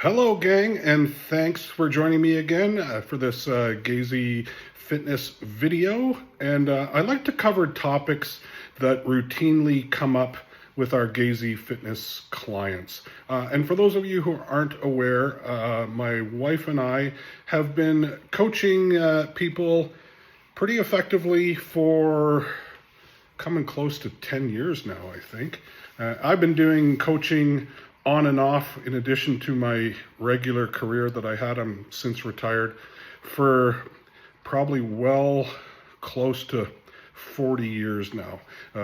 Hello, gang, and thanks for joining me again for this Gazey Fitness video. And I like to cover topics that routinely come up with our Gazey Fitness clients. And for those of you who aren't aware, my wife and I have been coaching people pretty effectively for coming close to 10 years now, I think. I've been doing coaching on and off, in addition to my regular career that I had. I'm since retired for probably close to 40 years now,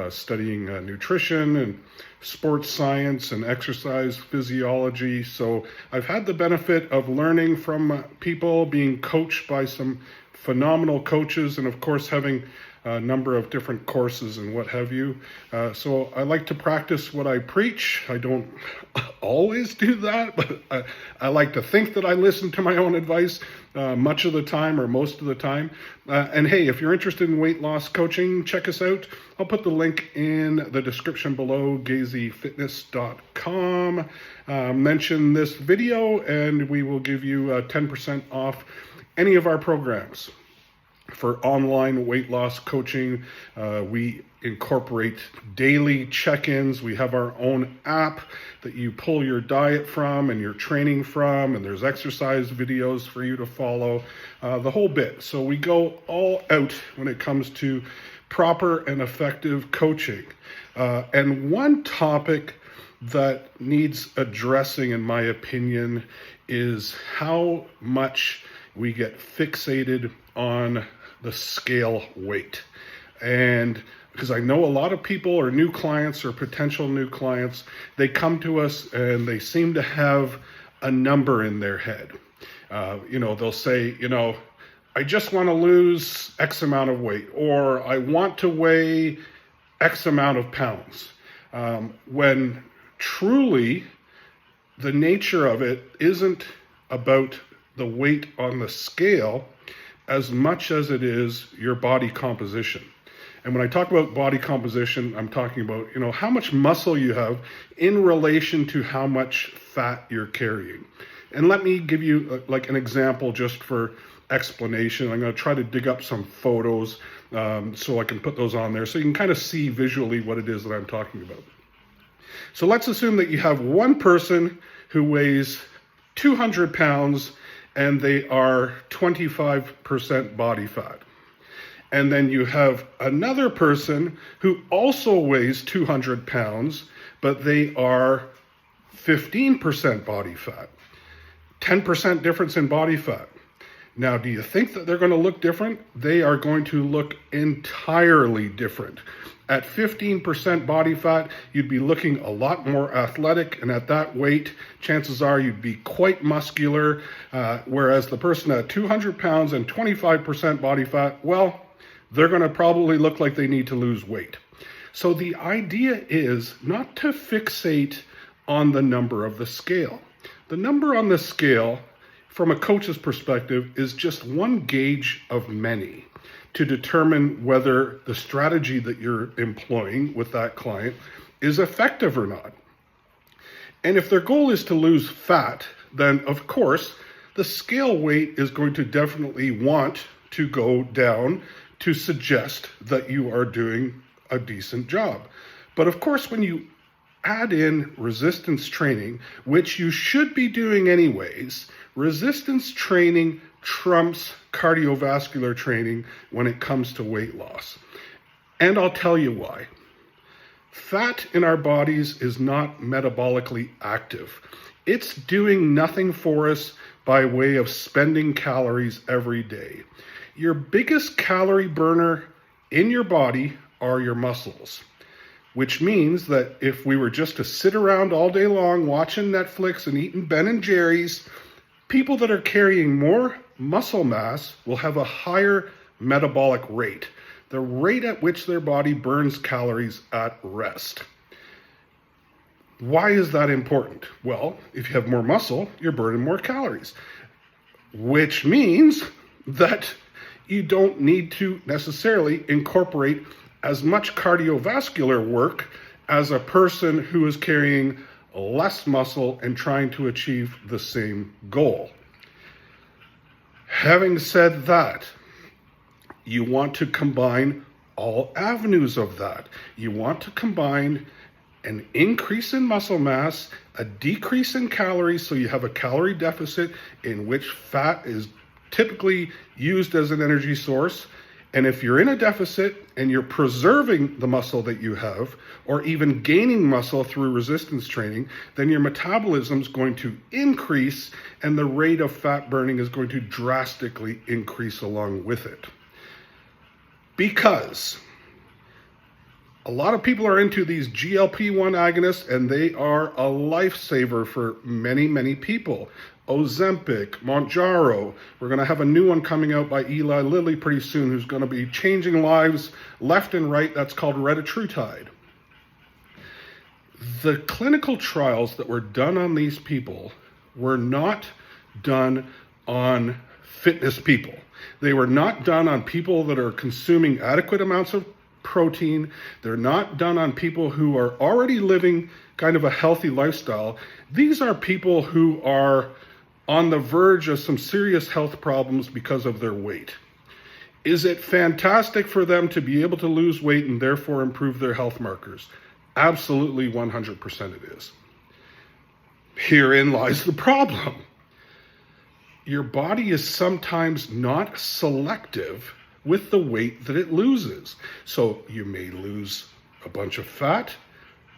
studying nutrition and sports science and exercise physiology. So I've had the benefit of learning from people, being coached by some phenomenal coaches, and of course having a number of different courses and what have you. So I like to practice what I preach. I don't always do that, but I like to think that I listen to my own advice much of the time, or most of the time. And hey, if you're interested in weight loss coaching, check us out. I'll put the link in the description below, GAZEYFITNESS.com. Mention this video and we will give you 10% off any of our programs. For online weight loss coaching, we incorporate daily check-ins. We have our own app that you pull your diet from and your training from, and there's exercise videos for you to follow, the whole bit. So we go all out when it comes to proper and effective coaching. And one topic that needs addressing, in my opinion, is how much we get fixated on the scale weight. And because I know a lot of people are new clients or potential new clients, they come to us and they seem to have a number in their head. They'll say, I just want to lose X amount of weight, or I want to weigh X amount of pounds. When truly the nature of it isn't about the weight on the scale as much as it is your body composition. And when I talk about body composition, I'm talking about, how much muscle you have in relation to how much fat you're carrying. And let me give you an example just for explanation. I'm going to try to dig up some photos so I can put those on there so you can kind of see visually what it is that I'm talking about. So let's assume that you have one person who weighs 200 pounds and they are 25% body fat. And then you have another person who also weighs 200 pounds, but they are 15% body fat. 10% difference in body fat. Now, do you think that they're going to look different? They are going to look entirely different. At 15% body fat, you'd be looking a lot more athletic, and at that weight, chances are you'd be quite muscular, whereas the person at 200 pounds and 25% body fat, well, they're going to probably look like they need to lose weight. So the idea is not to fixate on the number of the scale. The number on the scale, from a coach's perspective, is just one gauge of many to determine whether the strategy that you're employing with that client is effective or not. And if their goal is to lose fat, then of course, the scale weight is going to definitely want to go down to suggest that you are doing a decent job. But of course, when you add in resistance training, which you should be doing anyways, resistance training trumps cardiovascular training when it comes to weight loss. And I'll tell you why. Fat in our bodies is not metabolically active. It's doing nothing for us by way of spending calories every day. Your biggest calorie burner in your body are your muscles, which means that if we were just to sit around all day long watching Netflix and eating Ben & Jerry's, people that are carrying more muscle mass will have a higher metabolic rate, the rate at which their body burns calories at rest. Why is that important? Well, if you have more muscle, you're burning more calories, which means that you don't need to necessarily incorporate as much cardiovascular work as a person who is carrying less muscle and trying to achieve the same goal. Having said that, you want to combine all avenues of that. You want to combine an increase in muscle mass, a decrease in calories, so you have a calorie deficit in which fat is typically used as an energy source. And if you're in a deficit and you're preserving the muscle that you have, or even gaining muscle through resistance training, then your metabolism is going to increase and the rate of fat burning is going to drastically increase along with it. Because a lot of people are into these GLP-1 agonists, and they are a lifesaver for many, many people. Ozempic, Mounjaro. We're going to have a new one coming out by Eli Lilly pretty soon, who's going to be changing lives left and right. That's called retatrutide. The clinical trials that were done on these people were not done on fitness people. They were not done on people that are consuming adequate amounts of protein. They're not done on people who are already living kind of a healthy lifestyle. These are people who are on the verge of some serious health problems because of their weight. Is it fantastic for them to be able to lose weight and therefore improve their health markers? Absolutely 100% it is. Herein lies the problem. Your body is sometimes not selective with the weight that it loses. So you may lose a bunch of fat,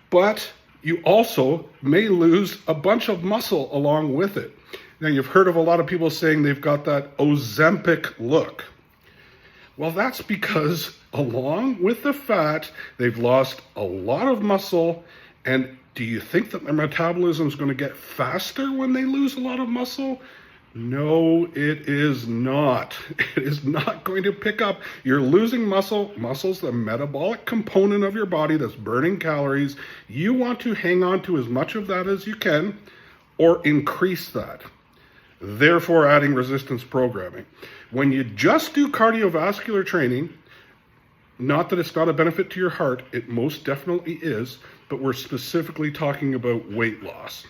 but you also may lose a bunch of muscle along with it. Now, you've heard of a lot of people saying they've got that Ozempic look. Well, that's because along with the fat, they've lost a lot of muscle. And do you think that their metabolism is going to get faster when they lose a lot of muscle? No, it is not. It is not going to pick up. You're losing muscle. Muscle's the metabolic component of your body that's burning calories. You want to hang on to as much of that as you can or increase that. Therefore, adding resistance programming. When you just do cardiovascular training, not that it's not a benefit to your heart, it most definitely is, but we're specifically talking about weight loss.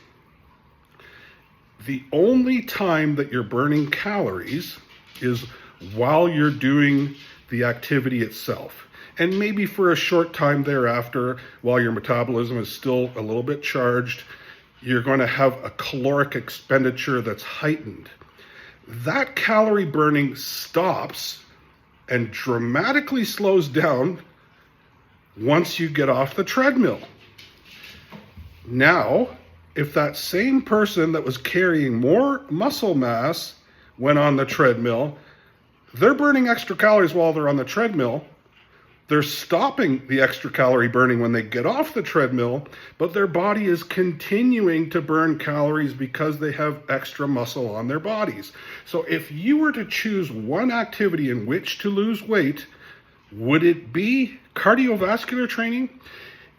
The only time that you're burning calories is while you're doing the activity itself. And maybe for a short time thereafter, while your metabolism is still a little bit charged, you're going to have a caloric expenditure that's heightened. That calorie burning stops and dramatically slows down once you get off the treadmill. Now, if that same person that was carrying more muscle mass went on the treadmill, they're burning extra calories while they're on the treadmill. They're stopping the extra calorie burning when they get off the treadmill, but their body is continuing to burn calories because they have extra muscle on their bodies. So if you were to choose one activity in which to lose weight, would it be cardiovascular training?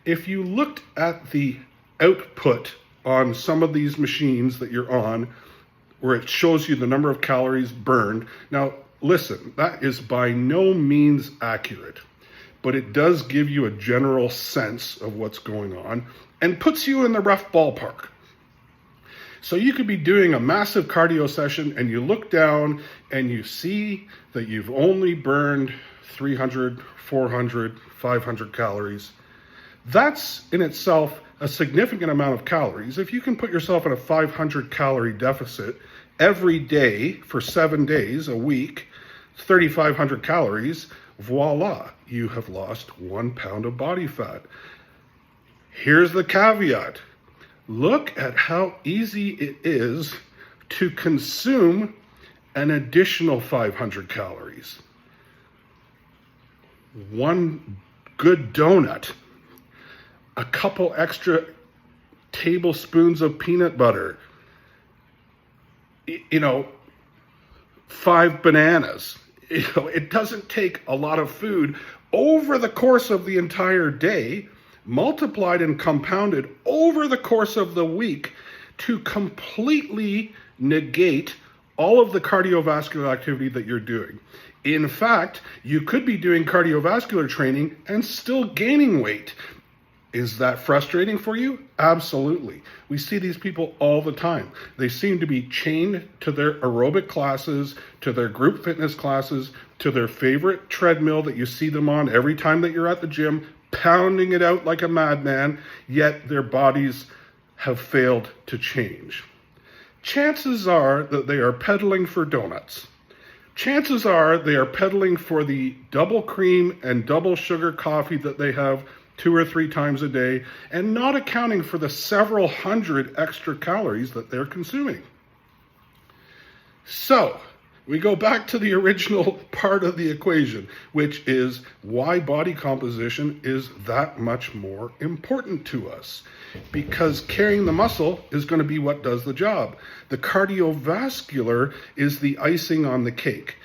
If you looked at the output on some of these machines that you're on, where it shows you the number of calories burned. Now, listen, that is by no means accurate, but it does give you a general sense of what's going on and puts you in the rough ballpark. So you could be doing a massive cardio session and you look down and you see that you've only burned 300, 400, 500 calories. That's in itself a significant amount of calories. If you can put yourself in a 500 calorie deficit every day for 7 days a week, 3,500 calories, voila, you have lost 1 pound of body fat. Here's the caveat. Look at how easy it is to consume an additional 500 calories. One good donut, a couple extra tablespoons of peanut butter, 5 bananas. It doesn't take a lot of food over the course of the entire day, multiplied and compounded over the course of the week to completely negate all of the cardiovascular activity that you're doing. In fact, you could be doing cardiovascular training and still gaining weight. Is that frustrating for you? Absolutely. We see these people all the time. They seem to be chained to their aerobic classes, to their group fitness classes, to their favorite treadmill that you see them on every time that you're at the gym, pounding it out like a madman, yet their bodies have failed to change. Chances are that they are peddling for donuts. Chances are they are peddling for the double cream and double sugar coffee that they have 2 or 3 times a day, and not accounting for the several hundred extra calories that they're consuming. So, we go back to the original part of the equation, which is why body composition is that much more important to us. Because carrying the muscle is going to be what does the job. The cardiovascular is the icing on the cake.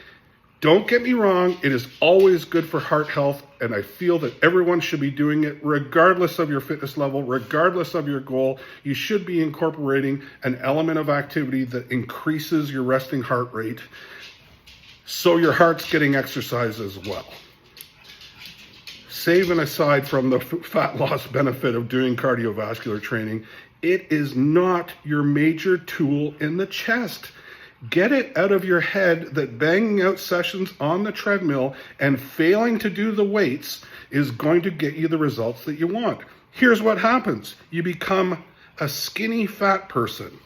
Don't get me wrong, it is always good for heart health, and I feel that everyone should be doing it regardless of your fitness level, regardless of your goal. You should be incorporating an element of activity that increases your resting heart rate so your heart's getting exercise as well. Saving aside from the fat loss benefit of doing cardiovascular training, it is not your major tool in the chest. Get it out of your head that banging out sessions on the treadmill and failing to do the weights is going to get you the results that you want. Here's what happens. You become a skinny fat person.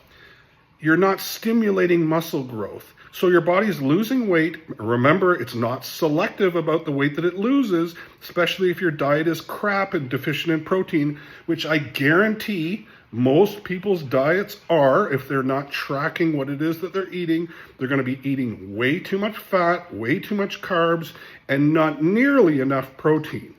You're not stimulating muscle growth. So your body's losing weight. Remember, it's not selective about the weight that it loses, especially if your diet is crap and deficient in protein, which I guarantee most people's diets are. If they're not tracking what it is that they're eating, they're going to be eating way too much fat, way too much carbs, and not nearly enough protein.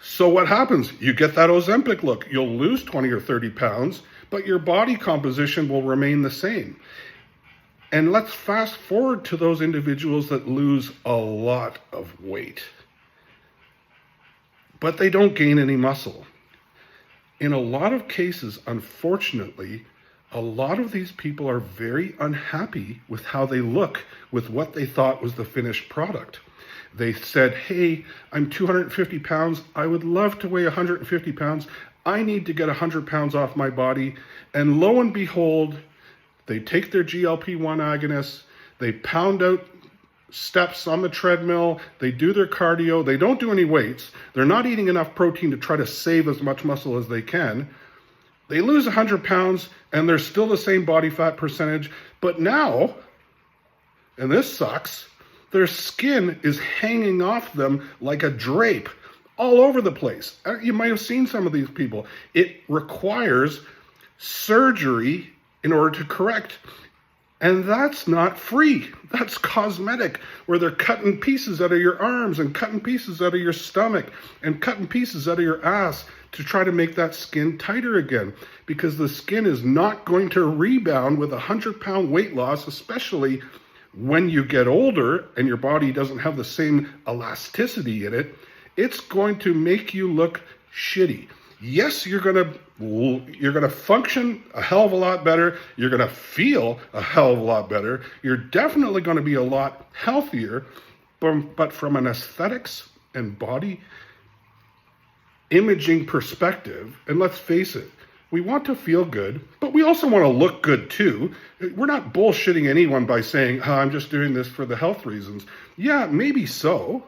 So what happens? You get that Ozempic look. You'll lose 20 or 30 pounds, but your body composition will remain the same. And let's fast forward to those individuals that lose a lot of weight, but they don't gain any muscle. In a lot of cases, unfortunately, a lot of these people are very unhappy with how they look with what they thought was the finished product. They said, hey, I'm 250 pounds. I would love to weigh 150 pounds. I need to get 100 pounds off my body. And lo and behold, they take their GLP-1 agonists, they pound out steps on the treadmill, they do their cardio, they don't do any weights, they're not eating enough protein to try to save as much muscle as they can. They lose 100 pounds and they're still the same body fat percentage, but now, and this sucks, their skin is hanging off them like a drape all over the place. You might have seen some of these people. It requires surgery in order to correct. And that's not free. That's cosmetic, where they're cutting pieces out of your arms and cutting pieces out of your stomach and cutting pieces out of your ass to try to make that skin tighter again, because the skin is not going to rebound with 100-pound weight loss, especially when you get older and your body doesn't have the same elasticity in it. It's going to make you look shitty. Yes, you're gonna function a hell of a lot better. You're gonna feel a hell of a lot better. You're definitely going to be a lot healthier, but from an aesthetics and body imaging perspective, and let's face it, we want to feel good, but we also want to look good too. We're not bullshitting anyone by saying, oh, I'm just doing this for the health reasons. Yeah, maybe so.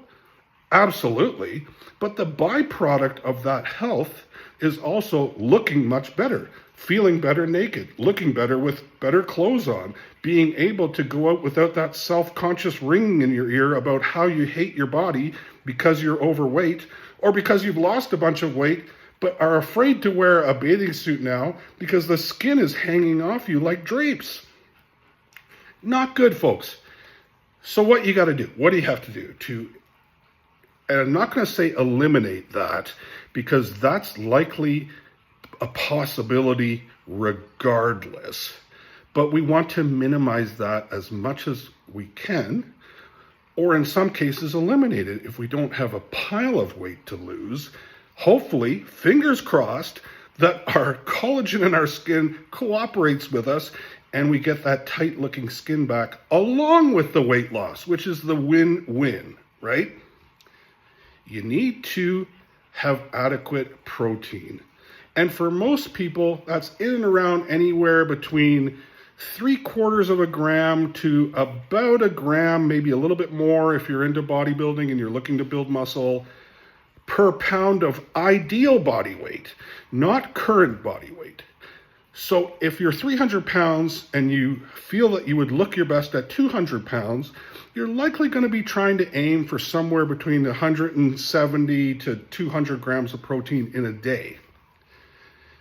Absolutely. But the byproduct of that health is also looking much better, feeling better naked, looking better with better clothes on, being able to go out without that self-conscious ringing in your ear about how you hate your body because you're overweight or because you've lost a bunch of weight but are afraid to wear a bathing suit now because the skin is hanging off you like drapes. Not good, folks. So what you got to do? What do you have to do and I'm not going to say eliminate that, because that's likely a possibility regardless. But we want to minimize that as much as we can, or in some cases eliminate it if we don't have a pile of weight to lose. Hopefully, fingers crossed, that our collagen in our skin cooperates with us and we get that tight looking skin back along with the weight loss, which is the win-win, right? You need to have adequate protein. And for most people, that's in and around anywhere between 3/4 of a gram to about a gram, maybe a little bit more if you're into bodybuilding and you're looking to build muscle, per pound of ideal body weight, not current body weight. So if you're 300 pounds and you feel that you would look your best at 200 pounds, you're likely going to be trying to aim for somewhere between 170 to 200 grams of protein in a day.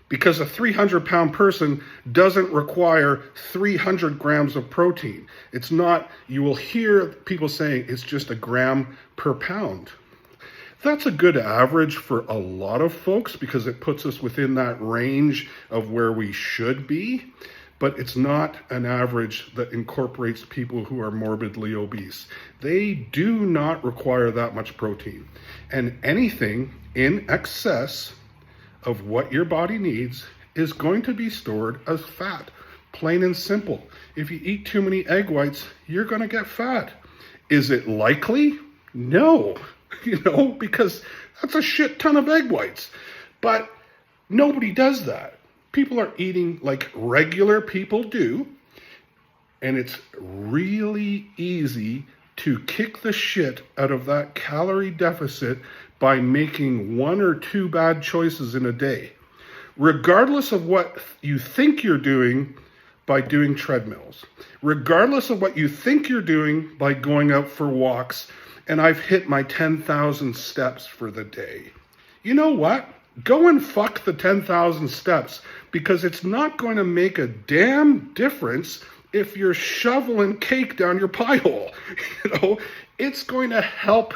Because a 300-pound person doesn't require 300 grams of protein. It's not, you will hear people saying it's just a gram per pound. That's a good average for a lot of folks because it puts us within that range of where we should be, but it's not an average that incorporates people who are morbidly obese. They do not require that much protein. And anything in excess of what your body needs is going to be stored as fat, plain and simple. If you eat too many egg whites, you're going to get fat. Is it likely? No, because that's a shit ton of egg whites. But nobody does that. People are eating like regular people do, and it's really easy to kick the shit out of that calorie deficit by making one or two bad choices in a day, regardless of what you think you're doing by doing treadmills, regardless of what you think you're doing by going out for walks, and I've hit my 10,000 steps for the day. You know what? Go and fuck the 10,000 steps, because it's not going to make a damn difference if you're shoveling cake down your pie hole. It's going to help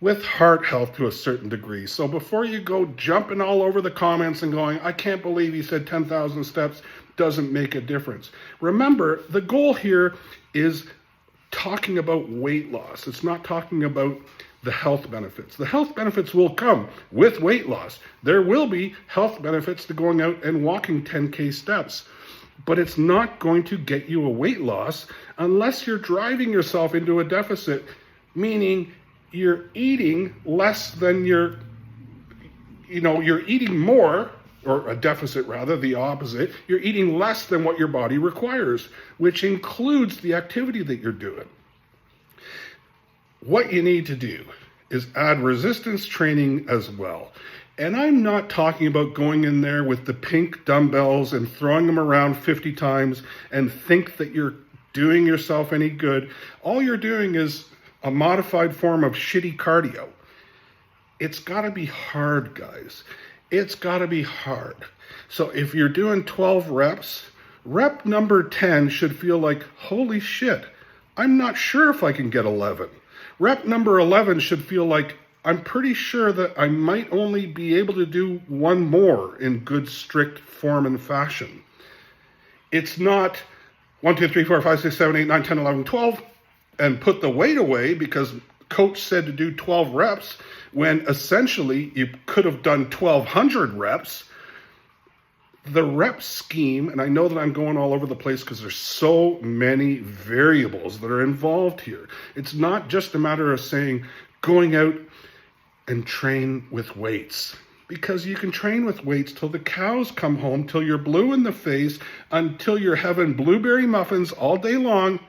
with heart health to a certain degree. So before you go jumping all over the comments and going, I can't believe he said 10,000 steps doesn't make a difference. Remember, the goal here is talking about weight loss. It's not talking about the health benefits. The health benefits will come with weight loss. There will be health benefits to going out and walking 10K steps, but it's not going to get you a weight loss unless you're driving yourself into a deficit, meaning you're eating less than you're eating more, or a deficit rather, the opposite. You're eating less than what your body requires, which includes the activity that you're doing. What you need to do is add resistance training as well. And I'm not talking about going in there with the pink dumbbells and throwing them around 50 times and think that you're doing yourself any good. All you're doing is a modified form of shitty cardio. It's got to be hard, guys. It's got to be hard. So if you're doing 12 reps, rep number 10 should feel like, holy shit, I'm not sure if I can get 11. Rep number 11 should feel like, I'm pretty sure that I might only be able to do one more in good, strict form and fashion. It's not 1, 2, 3, 4, 5, 6, 7, 8, 9, 10, 11, 12, and put the weight away because coach said to do 12 reps, when essentially you could have done 1,200 reps. The rep scheme, and I know that I'm going all over the place because there's so many variables that are involved here. It's not just a matter of saying, going out and train with weights. Because you can train with weights till the cows come home, till you're blue in the face, until you're having blueberry muffins all day long,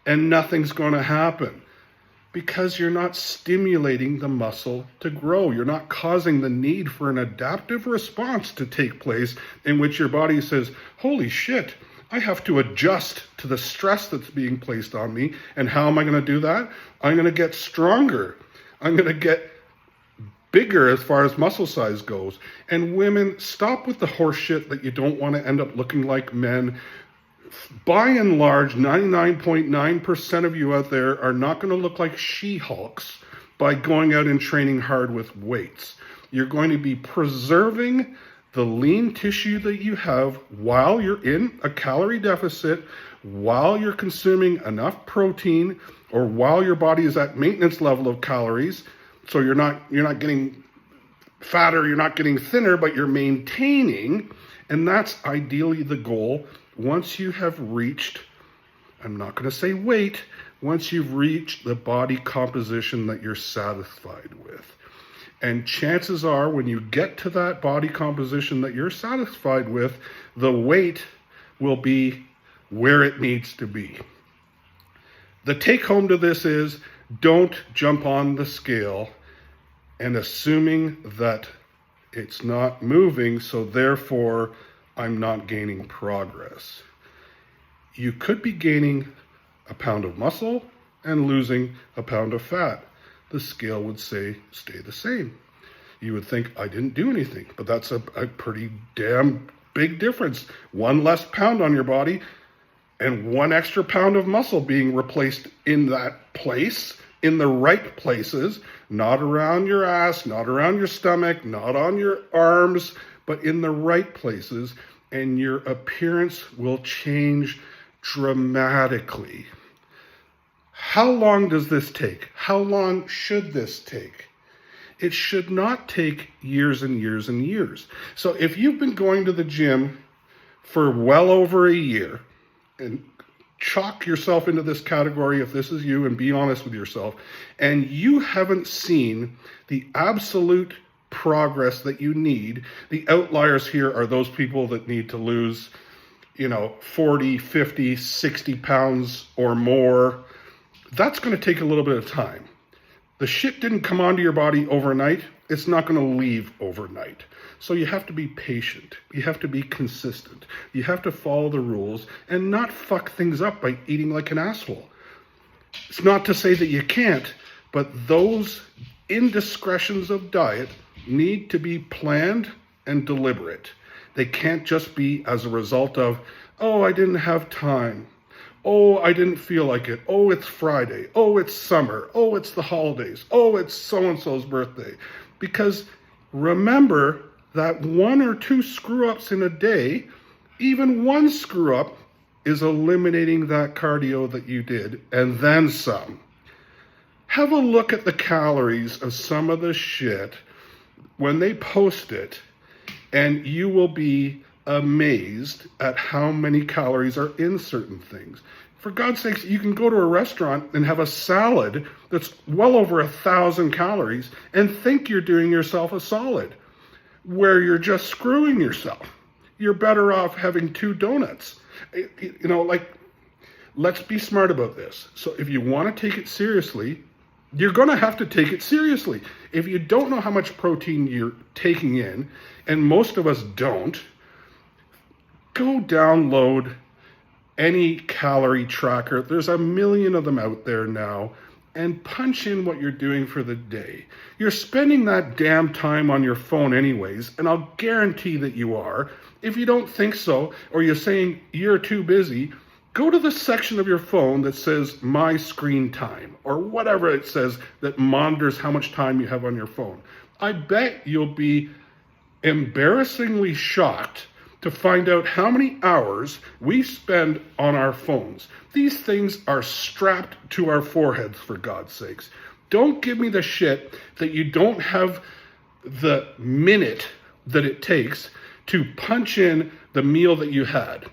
and nothing's going to happen. Because you're not stimulating the muscle to grow. You're not causing the need for an adaptive response to take place in which your body says, holy shit, I have to adjust to the stress that's being placed on me. And how am I going to do that? I'm going to get stronger. I'm going to get bigger as far as muscle size goes. And women, stop with the horse shit that you don't want to end up looking like men. By and large, 99.9% of you out there are not going to look like She-Hulks by going out and training hard with weights. You're going to be preserving the lean tissue that you have while you're in a calorie deficit, while you're consuming enough protein, or while your body is at maintenance level of calories. So you're not getting fatter, you're not getting thinner, but you're maintaining. And that's ideally the goal once you have reached, I'm not going to say weight, once you've reached the body composition that you're satisfied with. And chances are, when you get to that body composition that you're satisfied with, the weight will be where it needs to be. The take home to this is, don't jump on the scale and assuming that it's not moving, so therefore I'm not gaining progress. You could be gaining a pound of muscle and losing a pound of fat. The scale would say, stay the same. You would think, I didn't do anything, but that's a pretty damn big difference. One less pound on your body and one extra pound of muscle being replaced in that place, in the right places, not around your ass, not around your stomach, not on your arms, but in the right places, and your appearance will change dramatically. How long does this take? How long should this take? It should not take years and years and years. So if you've been going to the gym for well over a year, and chalk yourself into this category if this is you, and be honest with yourself, and you haven't seen the absolute progress that you need, the outliers here are those people that need to lose, 40, 50, 60 pounds or more. That's going to take a little bit of time. The shit didn't come onto your body overnight. It's not going to leave overnight. So you have to be patient. You have to be consistent. You have to follow the rules and not fuck things up by eating like an asshole. It's not to say that you can't, but those indiscretions of diet need to be planned and deliberate. They can't just be as a result of, oh, I didn't have time. Oh, I didn't feel like it. Oh, it's Friday. Oh, it's summer. Oh, it's the holidays. Oh, it's so-and-so's birthday. Because remember that one or two screw-ups in a day, even one screw-up, is eliminating that cardio that you did, and then some. Have a look at the calories of some of the shit when they post it, and you will be amazed at how many calories are in certain things. For God's sakes, you can go to a restaurant and have a salad that's well over 1,000 calories and think you're doing yourself a solid, where you're just screwing yourself. You're better off having 2 donuts. Let's be smart about this. So if you want to take it seriously, you're going to have to take it seriously. If you don't know how much protein you're taking in, and most of us don't, go download any calorie tracker. There's a million of them out there now, and punch in what you're doing for the day. You're spending that damn time on your phone anyways, and I'll guarantee that you are. If you don't think so, or you're saying you're too busy, go to the section of your phone that says my screen time, or whatever it says that monitors how much time you have on your phone. I bet you'll be embarrassingly shocked to find out how many hours we spend on our phones. These things are strapped to our foreheads, for God's sakes. Don't give me the shit that you don't have the minute that it takes to punch in the meal that you had.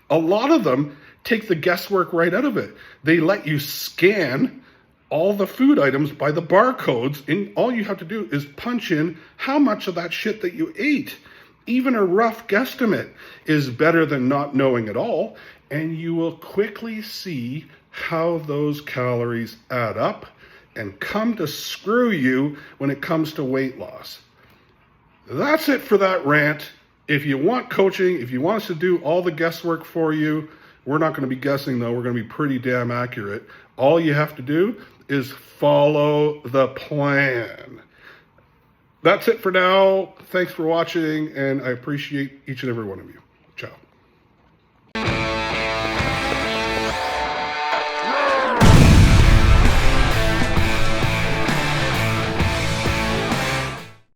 A lot of them take the guesswork right out of it. They let you scan all the food items by the barcodes, and all you have to do is punch in how much of that shit that you ate. Even a rough guesstimate is better than not knowing at all, and you will quickly see how those calories add up and come to screw you when it comes to weight loss. That's it for that rant. If you want coaching, if you want us to do all the guesswork for you, we're not going to be guessing though, we're going to be pretty damn accurate. All you have to do is follow the plan. That's it for now. Thanks for watching, and I appreciate each and every one of you. Ciao.